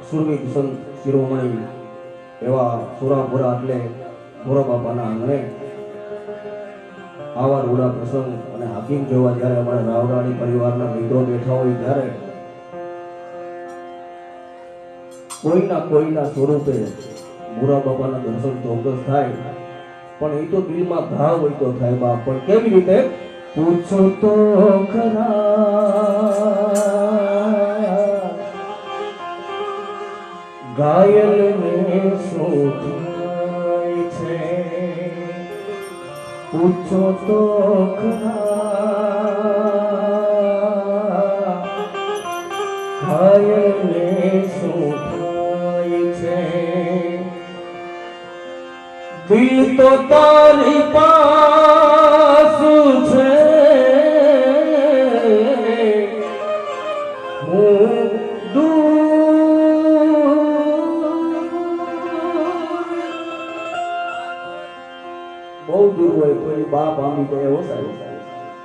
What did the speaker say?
સુરવીર સંત શિરોમણી એવા સુરાપુરા એટલે મોરા બાપાના આંગણે આવા રૂડા પ્રસંગ અને હાકીમ જેવા જ્યારે અમારા રાવરાણી પરિવારના મિત્રો બેઠા હોય ત્યારે કોઈના સ્વરૂપે મોરા બાપાના દર્શન ચોક્કસ થાય, પણ એ તો દિલમાં ભાવ હોય તો થાય બાપ. પણ કેવી રીતે પૂછો તો ખરા ઘાયલ ને શું થાય છે, પૂછો તો ખરા ઘાયલ ને શું થાય છે. દિલ તો તારી પાસ છે, હું બહુ દૂર હોય તો બાપ આમી જાય એવો સાહેબ.